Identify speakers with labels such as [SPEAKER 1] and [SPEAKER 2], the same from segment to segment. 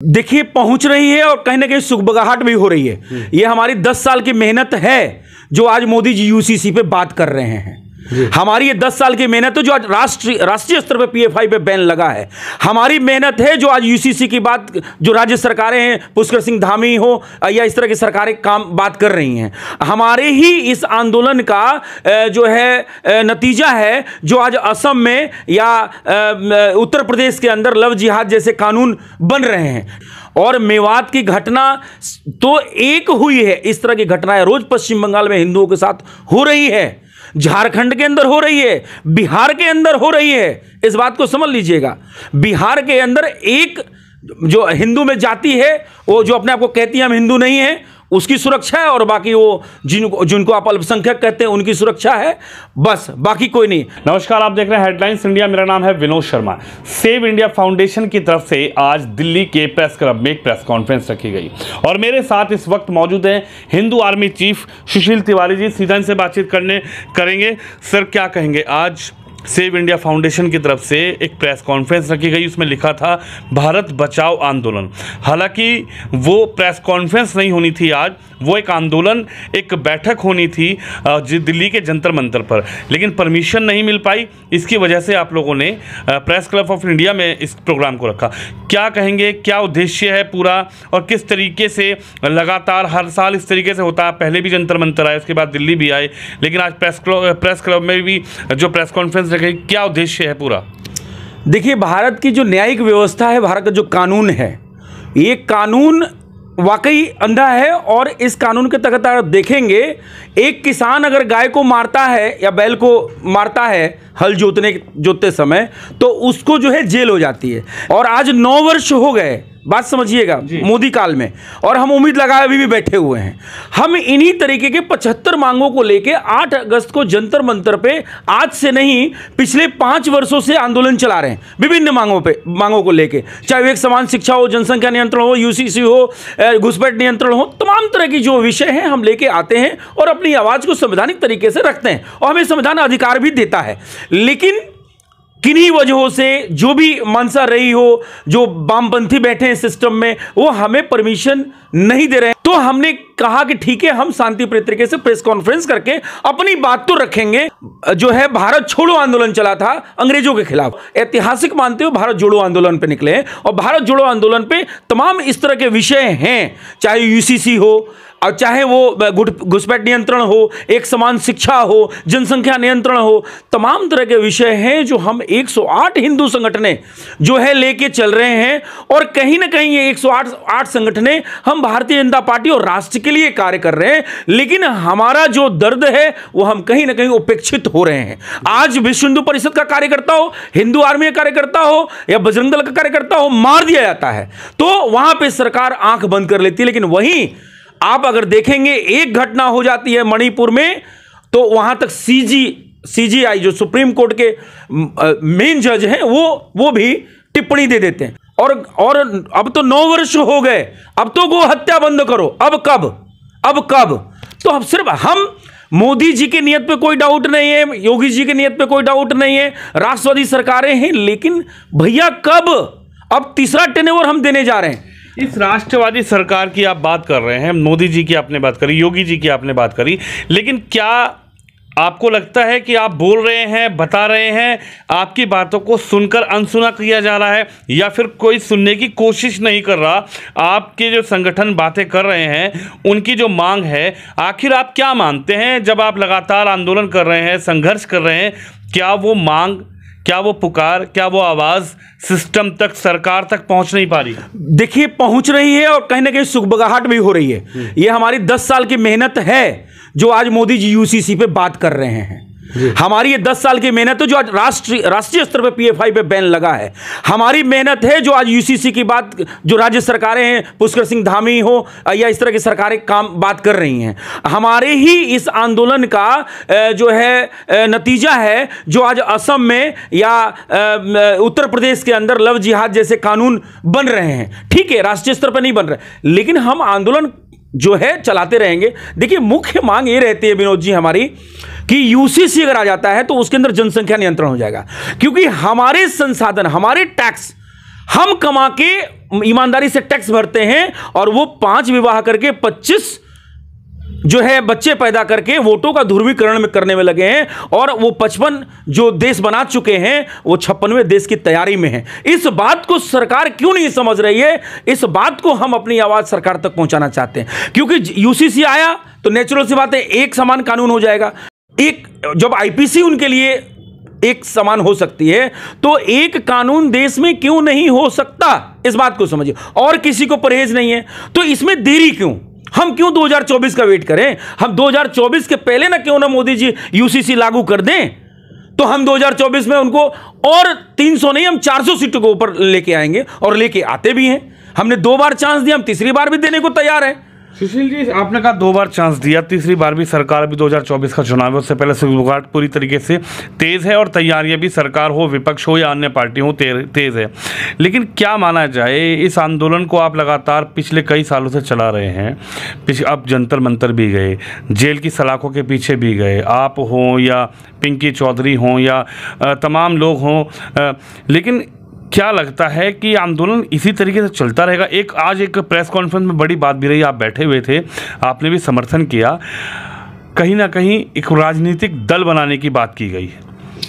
[SPEAKER 1] देखिए पहुंच रही है और कहीं ना कहीं सुगबगाहट भी हो रही है। ये हमारी 10 साल की मेहनत है जो आज मोदी जी यूसीसी पे बात कर रहे हैं। हमारी ये 10 साल की मेहनत है जो आज राष्ट्रीय स्तर पे पीएफआई पे बैन लगा है। हमारी मेहनत है जो आज यूसीसी की बात जो राज्य सरकारें हैं, पुष्कर सिंह धामी हो या इस तरह की सरकारें काम बात कर रही हैं। हमारे ही इस आंदोलन का जो है नतीजा है जो आज असम में या उत्तर प्रदेश के अंदर लव जिहाद जैसे कानून बन रहे हैं। और मेवात की घटना तो एक हुई है, इस तरह की घटनाएं रोज पश्चिम बंगाल में हिंदुओं के साथ हो रही है, झारखंड के अंदर हो रही है, बिहार के अंदर हो रही है। इस बात को समझ लीजिएगा। बिहार के अंदर एक जो हिंदू में जाति है, वो जो अपने आप को कहती है हम हिंदू नहीं है, उसकी सुरक्षा है, और बाकी वो जिनको आप अल्पसंख्यक कहते हैं उनकी सुरक्षा है, बस, बाकी कोई नहीं।
[SPEAKER 2] नमस्कार, आप देख रहे हैं हेडलाइंस इंडिया। मेरा नाम है Vinod Sharma. Save India foundation की तरफ से आज दिल्ली के प्रेस क्लब में एक प्रेस कॉन्फ्रेंस रखी गई और मेरे साथ इस वक्त मौजूद हैं हिंदू आर्मी चीफ सुशील तिवारी जी। सीधा इनसे बातचीत करेंगे। सर, क्या कहेंगे? आज सेव इंडिया फाउंडेशन की तरफ से एक प्रेस कॉन्फ्रेंस रखी गई, उसमें लिखा था भारत बचाओ आंदोलन। हालांकि वो प्रेस कॉन्फ्रेंस नहीं होनी थी आज, वो एक आंदोलन, एक बैठक होनी थी दिल्ली के जंतर मंतर पर, लेकिन परमिशन नहीं मिल पाई। इसकी वजह से आप लोगों ने प्रेस क्लब ऑफ इंडिया में इस प्रोग्राम को रखा। क्या कहेंगे, क्या उद्देश्य है पूरा, और किस तरीके से लगातार हर साल इस तरीके से होता है? पहले भी जंतर मंतर आए, उसके बाद दिल्ली भी आए, लेकिन आज प्रेस क्लब में भी जो प्रेस कॉन्फ्रेंस रखी, क्या उद्देश्य है पूरा?
[SPEAKER 1] देखिए, भारत की जो न्यायिक व्यवस्था है, भारत का जो कानून है, ये कानून वाकई अंधा है। और इस कानून के तहत आप देखेंगे, एक किसान अगर गाय को मारता है या बैल को मारता है हल जोतते समय, तो उसको जो है जेल हो जाती है। और आज 9 वर्ष हो गए, बात समझिएगा, मोदी काल में, और हम उम्मीद लगाए अभी भी बैठे हुए हैं। हम इन्हीं तरीके के 75 मांगों को लेके 8 अगस्त को जंतर मंतर पे आज से नहीं पिछले 5 वर्षों से आंदोलन चला रहे हैं, विभिन्न मांगों को लेके, चाहे वो एक समान शिक्षा हो, जनसंख्या नियंत्रण हो, यूसीसी हो, घुसपैठ नियंत्रण हो, तमाम तरह की जो विषय हैं हम लेके आते हैं और अपनी आवाज को संवैधानिक तरीके से रखते हैं, और हमें संविधान अधिकार भी देता है। लेकिन किन्हीं वजहों से जो भी मंशा रही हो, जो वामपंथी बैठे हैं सिस्टम में, वो हमें परमिशन नहीं दे रहे हैं। तो हमने कहा कि ठीक है, हम शांतिप्रिय तरीके से प्रेस कॉन्फ्रेंस करके अपनी बात तो रखेंगे। जो है भारत छोड़ो आंदोलन चला था अंग्रेजों के खिलाफ, ऐतिहासिक मानते हो, भारत जोड़ो आंदोलन पे निकले हैं, और भारत जोड़ो आंदोलन पे तमाम इस तरह के विषय हैं, चाहे यूसीसी हो, और चाहे वो घुसपैठ नियंत्रण हो, एक समान शिक्षा हो, जनसंख्या नियंत्रण हो, तमाम तरह के विषय हैं जो हम 108 हिंदू संगठनें जो है लेके चल रहे हैं। और कहीं ना कहीं ये 108 संगठनें, हम भारतीय जनता पार्टी और राष्ट्र के लिए कार्य कर रहे हैं, लेकिन हमारा जो दर्द है वो हम कहीं ना कहीं उपेक्षित हो रहे हैं। आज विश्व हिंदू परिषद का कार्यकर्ता हो, हिंदू आर्मी का कार्यकर्ता हो या बजरंग दल का कार्यकर्ता हो, मार दिया जाता है तो वहां पर सरकार आंख बंद कर लेती है। लेकिन वहीं आप अगर देखेंगे, एक घटना हो जाती है मणिपुर में, तो वहां तक सीजीआई जो सुप्रीम कोर्ट के मेन जज हैं, वो भी टिप्पणी दे देते हैं। और अब तो 9 वर्ष हो गए, अब तो गो हत्या बंद करो। अब कब? तो अब सिर्फ हम, मोदी जी की नीयत पे कोई डाउट नहीं है, योगी जी की नीयत पे कोई डाउट नहीं है, राष्ट्रवादी सरकारें हैं, लेकिन भैया कब? अब तीसरा टेन्योर हम देने जा रहे हैं।
[SPEAKER 2] इस राष्ट्रवादी सरकार की आप बात कर रहे हैं, मोदी जी की आपने बात करी, योगी जी की आपने बात करी, लेकिन क्या आपको लगता है कि आप बोल रहे हैं, बता रहे हैं, आपकी बातों को सुनकर अनसुना किया जा रहा है, या फिर कोई सुनने की कोशिश नहीं कर रहा? आपके जो संगठन बातें कर रहे हैं, उनकी जो मांग है, आखिर आप क्या मानते हैं? जब आप लगातार आंदोलन कर रहे हैं, संघर्ष कर रहे हैं, क्या वो मांग, क्या वो पुकार, क्या वो आवाज सिस्टम तक, सरकार तक पहुंच नहीं पा रही?
[SPEAKER 1] देखिए पहुंच रही है और कहीं ना कहीं सुगबगाहट भी हो रही है। ये हमारी 10 साल की मेहनत है जो आज मोदी जी यूसीसी पे बात कर रहे हैं। हमारी ये 10 साल की मेहनत है जो आज राष्ट्रीय स्तर पे पीएफआई पे बैन लगा है। हमारी मेहनत है जो आज यूसीसी की बात जो राज्य सरकारें हैं, पुष्कर सिंह धामी हो या इस तरह की सरकारें काम बात कर रही हैं। हमारे ही इस आंदोलन का जो है नतीजा है जो आज असम में या उत्तर प्रदेश के अंदर लव जिहाद जैसे कानून बन रहे हैं। ठीक है, राष्ट्रीय स्तर पर नहीं बन रहे, लेकिन हम आंदोलन जो है चलाते रहेंगे। देखिए, मुख्य मांग ये रहती है विनोद जी हमारी कि यूसीसी अगर आ जाता है तो उसके अंदर जनसंख्या नियंत्रण हो जाएगा, क्योंकि हमारे संसाधन, हमारे टैक्स हम कमा के ईमानदारी से टैक्स भरते हैं और वो 5 विवाह करके 25 जो है बच्चे पैदा करके वोटों का ध्रुवीकरण में करने में लगे हैं, और वो 55 जो देश बना चुके हैं वो 56वें देश की तैयारी में है। इस बात को सरकार क्यों नहीं समझ रही है? इस बात को हम अपनी आवाज सरकार तक पहुंचाना चाहते हैं, क्योंकि यूसीसी आया तो नेचुरल सी बात है, एक समान कानून हो जाएगा। एक जब आईपीसी उनके लिए एक समान हो सकती है तो एक कानून देश में क्यों नहीं हो सकता? इस बात को समझिए। और किसी को परहेज नहीं है तो इसमें देरी क्यों? हम क्यों 2024 का वेट करें? हम 2024 के पहले ना क्यों ना मोदी जी यूसीसी लागू कर दें, तो हम 2024 में उनको और 300 नहीं, हम 400 सीटों को ऊपर लेके आएंगे, और लेके आते भी हैं। हमने 2 बार चांस दिया, हम तीसरी बार भी देने को तैयार है।
[SPEAKER 2] सुशील जी, आपने कहा 2 बार चांस दिया, तीसरी बार भी सरकार अभी 2024 का चुनाव है, उससे पहले शुरुआत पूरी तरीके से तेज है और तैयारियां भी, सरकार हो, विपक्ष हो या अन्य पार्टी हो, तेज है। लेकिन क्या माना जाए, इस आंदोलन को आप लगातार पिछले कई सालों से चला रहे हैं। अब जंतर मंतर भी गए, जेल की सलाखों के पीछे भी गए, आप हों या पिंकी चौधरी हों या तमाम लोग हों, लेकिन क्या लगता है कि आंदोलन इसी तरीके से चलता रहेगा? आज एक प्रेस कॉन्फ्रेंस में बड़ी बात भी रही, आप बैठे हुए थे, आपने भी समर्थन किया, कहीं ना कहीं एक राजनीतिक दल बनाने की बात की गई,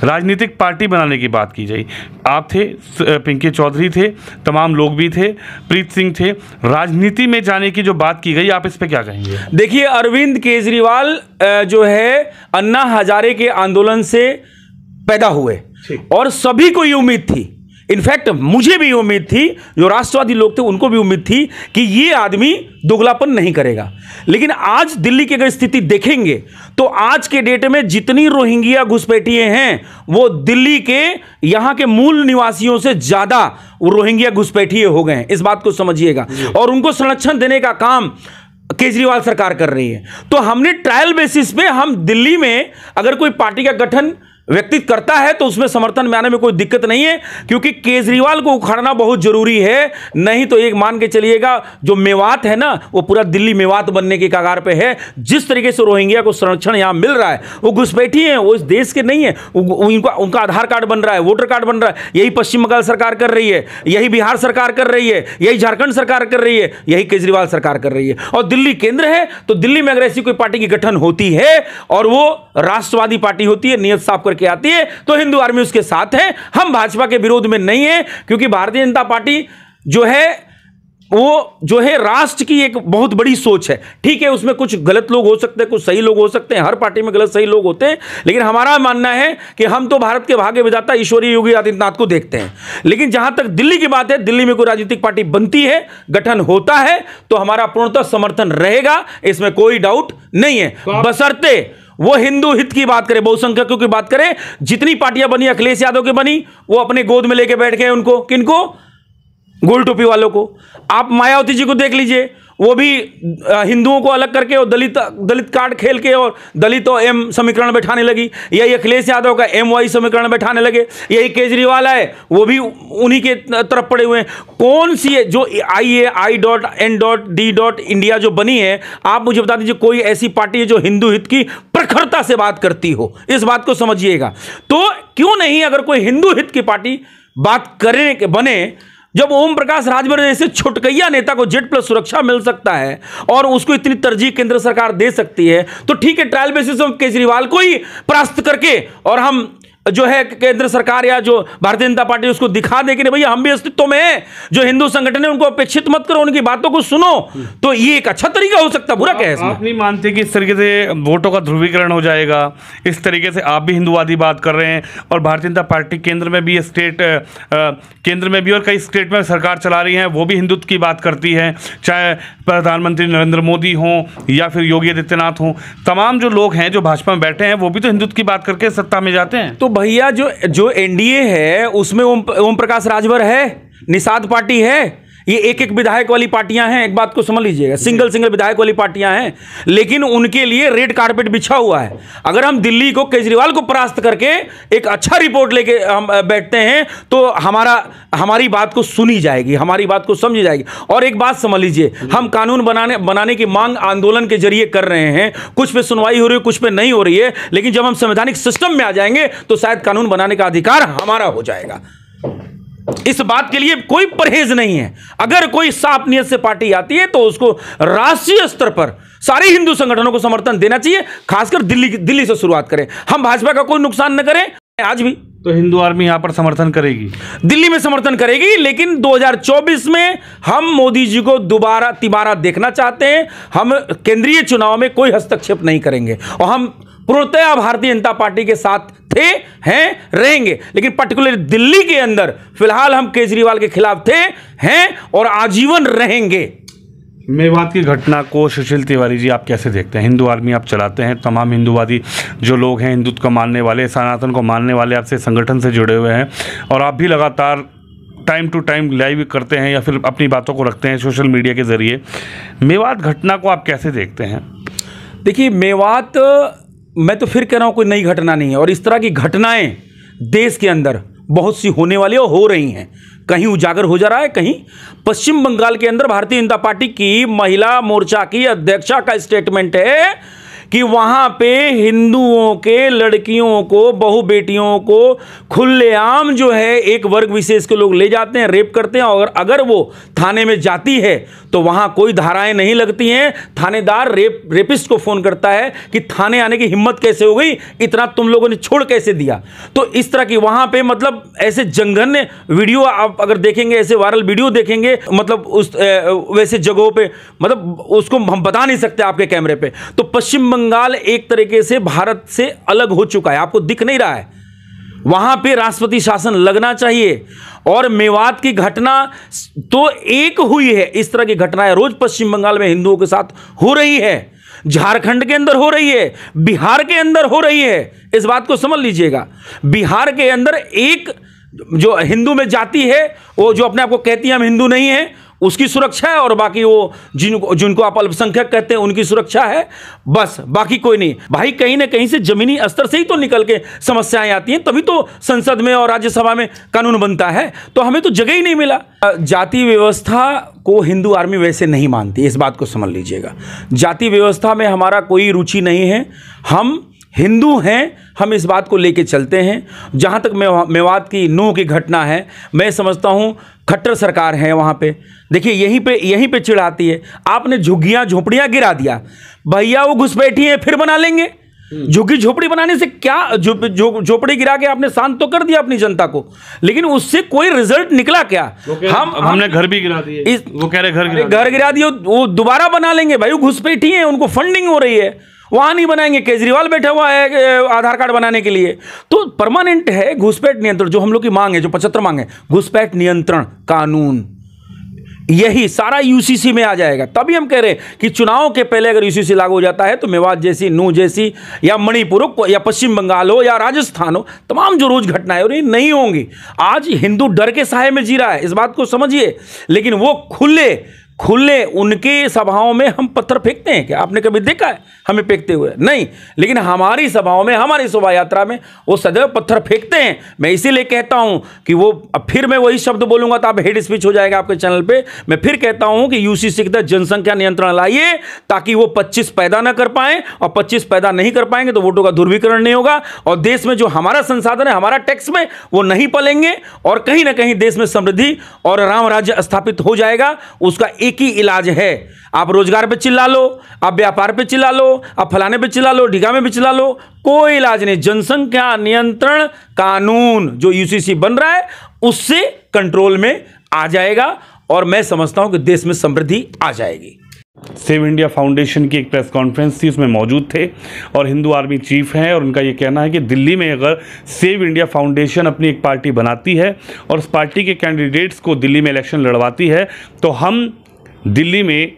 [SPEAKER 2] राजनीतिक पार्टी बनाने की बात की गई। आप थे, पिंकी चौधरी थे, तमाम लोग भी थे, प्रीत सिंह थे, राजनीति में जाने की जो बात की गई, आप इस पे क्या कहेंगे?
[SPEAKER 1] देखिए, अरविंद केजरीवाल जो है अन्ना हजारे के आंदोलन से पैदा हुए और सभी को ये उम्मीद थी, इनफैक्ट मुझे भी उम्मीद थी, जो राष्ट्रवादी लोग थे उनको भी उम्मीद थी कि ये आदमी दोगलापन नहीं करेगा। लेकिन आज दिल्ली की अगर स्थिति देखेंगे तो आज के डेट में जितनी रोहिंग्या घुसपैठिए हैं वो दिल्ली के यहां के मूल निवासियों से ज्यादा वो रोहिंग्या घुसपैठिए हो गए हैं। इस बात को समझिएगा, और उनको संरक्षण देने का काम केजरीवाल सरकार कर रही है। तो हमने ट्रायल बेसिस पे, हम दिल्ली में अगर कोई पार्टी का गठन व्यक्ति करता है तो उसमें समर्थन में आने में कोई दिक्कत नहीं है, क्योंकि केजरीवाल को उखाड़ना बहुत जरूरी है। नहीं तो एक मान के चलिएगा, जो मेवात है ना, वो पूरा दिल्ली मेवात बनने के कगार पे है। जिस तरीके से रोहिंग्या को संरक्षण यहां मिल रहा है, वो घुसपैठी हैं, वो इस देश के नहीं है, उनका आधार कार्ड बन रहा है, वोटर कार्ड बन रहा है। यही पश्चिम बंगाल सरकार कर रही है, यही बिहार सरकार कर रही है, यही झारखंड सरकार कर रही है, यही केजरीवाल सरकार कर रही है। और दिल्ली केंद्र है, तो दिल्ली में अगर ऐसी कोई पार्टी की गठन होती है और वो राष्ट्रवादी पार्टी होती है, नियत साफ करके आती है, तो हिंदू आर्मी उसके साथ है। हम भाजपा के विरोध में नहीं है, क्योंकि भारतीय जनता पार्टी जो है वो जो है राष्ट्र की एक बहुत बड़ी सोच है। ठीक है, उसमें कुछ गलत लोग हो सकते हैं, कुछ सही लोग हो सकते हैं, हर पार्टी में गलत सही लोग होते हैं, लेकिन हमारा मानना है कि हम तो भारत के भाग्य विधाता ईश्वरीय योगी आदित्यनाथ को देखते हैं। लेकिन जहां तक दिल्ली की बात है, दिल्ली में कोई राजनीतिक पार्टी बनती है, गठन होता है, तो हमारा पूर्णतः समर्थन रहेगा, इसमें कोई डाउट नहीं है, बशर्ते वो हिंदू हित की बात करे, बहुसंख्यकों की बात करे। जितनी पार्टियां बनी, अखिलेश यादव की बनी, वो अपने गोद में लेके बैठ गए उनको, किनको? गोल टोपी वालों को। आप मायावती जी को देख लीजिए, वो भी हिंदुओं को अलग करके और दलित कार्ड खेल के और दलित और एम समीकरण बैठाने लगी। यही अखिलेश यादव का MY समीकरण बैठाने लगे। यही केजरीवाल है, वो भी उन्हीं के तरफ पड़े हुए हैं। कौन सी है जो I.N.D.India जो बनी है, आप मुझे बता दीजिए कोई ऐसी पार्टी है जो हिंदू हित की प्रखरता से बात करती हो? इस बात को समझिएगा। तो क्यों नहीं, अगर कोई हिंदू हित की पार्टी बात करने के बने, जब ओम प्रकाश राजभर जैसे छुटकैया नेता को Z+ सुरक्षा मिल सकता है और उसको इतनी तरजीह केंद्र सरकार दे सकती है, तो ठीक है, ट्रायल बेसिस में केजरीवाल को ही परास्त करके और हम जो है केंद्र सरकार या जो भारतीय जनता पार्टी उसको दिखा दे कि नहीं भैया हम भी अस्तित्व में हैं, जो हिंदू संगठन है उनको अपेक्षित मत करो, उनकी बातों को सुनो, तो ये एक अच्छा तरीका हो सकता है। बुरा क्या है इसमें?
[SPEAKER 2] आप नहीं मानते कि इस तरीके से वोटों का ध्रुवीकरण हो जाएगा? इस तरीके से आप भी हिंदुवादी बात कर रहे हैं और भारतीय जनता पार्टी केंद्र में भी, केंद्र में भी और कई स्टेट में सरकार चला रही है, वो भी हिंदुत्व की बात करती है, चाहे प्रधानमंत्री नरेंद्र मोदी हों या फिर योगी आदित्यनाथ हों। तमाम जो लोग हैं जो भाजपा में बैठे हैं वो भी तो हिंदुत्व की बात करके सत्ता में जाते हैं।
[SPEAKER 1] तो भैया जो NDA है उसमें ओम प्रकाश राजभर है, निषाद पार्टी है, ये एक विधायक वाली पार्टियां हैं। एक बात को समझ लीजिएगा, सिंगल विधायक वाली पार्टियां हैं, लेकिन उनके लिए रेड कारपेट बिछा हुआ है। अगर हम दिल्ली को, केजरीवाल को परास्त करके एक अच्छा रिपोर्ट लेके हम बैठते हैं तो हमारी बात को सुनी जाएगी, हमारी बात को समझी जाएगी। और एक बात समझ लीजिए, हम कानून बनाने की मांग आंदोलन के जरिए कर रहे हैं, कुछ पे सुनवाई हो रही है, कुछ पे नहीं हो रही है, लेकिन जब हम संवैधानिक सिस्टम में आ जाएंगे तो शायद कानून बनाने का अधिकार हमारा हो जाएगा। इस बात के लिए कोई परहेज नहीं है। अगर कोई साफ नियत से पार्टी आती है तो उसको राष्ट्रीय स्तर पर सारे हिंदू संगठनों को समर्थन देना चाहिए, खासकर दिल्ली से शुरुआत करें। हम भाजपा का कोई नुकसान न करें। आज भी
[SPEAKER 2] तो हिंदू आर्मी यहां पर समर्थन करेगी,
[SPEAKER 1] दिल्ली में समर्थन करेगी, लेकिन 2024 में हम मोदी जी को तिबारा देखना चाहते हैं। हम केंद्रीय चुनाव में कोई हस्तक्षेप नहीं करेंगे और हम पूर्णतया भारतीय जनता पार्टी के साथ थे, हैं, रहेंगे। लेकिन पर्टिकुलर दिल्ली के अंदर फिलहाल हम केजरीवाल के खिलाफ थे, हैं और आजीवन रहेंगे।
[SPEAKER 2] मेवात की घटना को सुशील तिवारी जी आप कैसे देखते हैं? हिंदू आर्मी आप चलाते हैं, तमाम हिंदूवादी जो लोग हैं, हिंदुत्व को मानने वाले, सनातन को मानने वाले आपसे संगठन से जुड़े हुए हैं और आप भी लगातार टाइम टू टाइम लाइव करते हैं या फिर अपनी बातों को रखते हैं सोशल मीडिया के ज़रिए। मेवात घटना को आप कैसे देखते हैं?
[SPEAKER 1] देखिए, मेवात मैं तो फिर कह रहा हूँ कोई नई घटना नहीं है और इस तरह की घटनाएं देश के अंदर बहुत सी होने वाली और हो रही हैं। कहीं उजागर हो जा रहा है, कहीं पश्चिम बंगाल के अंदर भारतीय जनता पार्टी की महिला मोर्चा की अध्यक्षा का स्टेटमेंट है कि वहां पे हिंदुओं के लड़कियों को, बहू बेटियों को खुलेआम जो है एक वर्ग विशेष के लोग ले जाते हैं, रेप करते हैं और अगर वो थाने में जाती है तो वहां कोई धाराएं नहीं लगती हैं। थानेदार रेपिस्ट को फोन करता है कि थाने आने की हिम्मत कैसे हो गई, इतना तुम लोगों ने छोड़ कैसे दिया। तो इस तरह की वहां पे मतलब ऐसे जंगन्य वीडियो आप अगर देखेंगे, ऐसे वायरल वीडियो देखेंगे, मतलब उस वैसे जगहों पे मतलब उसको हम बता नहीं सकते आपके कैमरे पे। तो पश्चिम बंगाल एक तरीके से भारत से अलग हो चुका है, आपको दिख नहीं रहा है। वहां पे राष्ट्रपति शासन लगना चाहिए। और मेवात की घटना तो एक हुई है, इस तरह की घटनाएं रोज पश्चिम बंगाल में हिंदुओं के साथ हो रही है, झारखंड के अंदर हो रही है, बिहार के अंदर हो रही है। इस बात को समझ लीजिएगा। बिहार के अंदर एक जो हिंदू में जाति है, वो जो अपने आप को कहती है हम हिंदू नहीं है, उसकी सुरक्षा है और बाकी वो जिनको आप अल्पसंख्यक कहते हैं उनकी सुरक्षा है, बस बाकी कोई नहीं। भाई कहीं ना कहीं से जमीनी स्तर से ही तो निकल के समस्याएं आती हैं, तभी तो संसद में और राज्यसभा में कानून बनता है। तो हमें तो जगह ही नहीं मिला। जाति व्यवस्था को हिंदू आर्मी वैसे नहीं मानती, इस बात को समझ लीजिएगा। जाति व्यवस्था में हमारा कोई रुचि नहीं है, हम हिंदू हैं, हम इस बात को लेके चलते हैं। जहाँ तक मेवात की नूह की घटना है, मैं समझता हूँ खट्टर सरकार है वहाँ पे। देखिए यहीं पे चिढ़ाती है, आपने झुग्गियाँ झोपड़ियाँ गिरा दिया, भैया वो घुसपैठी हैं फिर बना लेंगे। झुग्गी झोपड़ी बनाने से क्या, झोपड़ी गिरा के आपने शांत तो कर दिया अपनी जनता को, लेकिन उससे कोई रिजल्ट निकला क्या?
[SPEAKER 2] हमने घर भी गिरा दिए, वो कह रहे
[SPEAKER 1] घर गिरा दिए, वो दोबारा बना लेंगे। भाई वो घुसपैठी हैं, उनको फंडिंग हो रही है, वहां नहीं बनाएंगे। केजरीवाल बैठा हुआ है आधार कार्ड बनाने के लिए। तो परमानेंट है घुसपैठ नियंत्रण, जो हम लोग की मांग है, जो 75 मांग है, घुसपैठ नियंत्रण कानून, यही सारा यूसीसी में आ जाएगा। तभी हम कह रहे हैं कि चुनाव के पहले अगर यूसीसी लागू हो जाता है तो मेवात जैसी, नूह जैसी, या मणिपुर हो, या पश्चिम बंगाल हो, या राजस्थान हो, तमाम जो रोज घटनाएं हो रही नहीं होंगी। आज हिंदू डर के साए में जी रहा है, इस बात को समझिए। लेकिन वो खुले उनके सभाओं में हम पत्थर फेंकते हैं क्या? आपने कभी देखा है हमें फेंकते हुए? नहीं। लेकिन हमारी सभाओं में, हमारी शोभा यात्रा में वो सदैव पत्थर फेंकते हैं। मैं इसीलिए कहता हूं कि वो, अब फिर मैं वही शब्द बोलूंगा तो आप हेड स्पीच हो जाएगा आपके चैनल पे। मैं फिर कहता हूं कि यूसीसी के तहत जनसंख्या नियंत्रण लाइए, ताकि वो 25 पैदा ना कर पाए, और 25 पैदा नहीं कर पाएंगे तो वोटों का ध्रुवीकरण नहीं होगा, और देश में जो हमारा संसाधन है, हमारा टैक्स में, वो नहीं पलेंगे, और कहीं ना कहीं देश में समृद्धि और राम राज्य स्थापित हो जाएगा। उसका एक ही इलाज है, आप रोजगार पे चिल्ला लो, आप व्यापार पे चिल्ला लो, आप फलाने पे चिल्ला लो, ढिगा में भी चिल्ला लो, कोई इलाज नहीं। जनसंख्या नियंत्रण कानून जो यूसीसी बन रहा है उससे कंट्रोल में आ जाएगा, और मैं समझता हूं कि देश में समृद्धि आ जाएगी।
[SPEAKER 2] सेव इंडिया फाउंडेशन की एक प्रेस कॉन्फ्रेंस थी, उसमें मौजूद थे और हिंदू आर्मी चीफ हैं, और उनका ये कहना है कि दिल्ली में अगर सेव इंडिया फाउंडेशन अपनी एक पार्टी बनाती है और उस पार्टी के कैंडिडेट्स को दिल्ली में इलेक्शन लड़वाती है तो हम दिल्ली में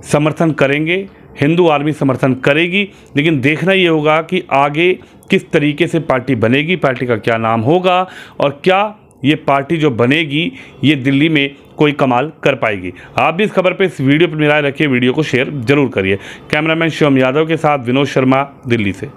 [SPEAKER 2] समर्थन करेंगे, हिंदू आर्मी समर्थन करेगी। लेकिन देखना ये होगा कि आगे किस तरीके से पार्टी बनेगी, पार्टी का क्या नाम होगा, और क्या ये पार्टी जो बनेगी ये दिल्ली में कोई कमाल कर पाएगी। आप भी इस खबर पे, इस वीडियो पर राय रखिए, वीडियो को शेयर जरूर करिए। कैमरामैन शिवम यादव के साथ विनोद शर्मा, दिल्ली से।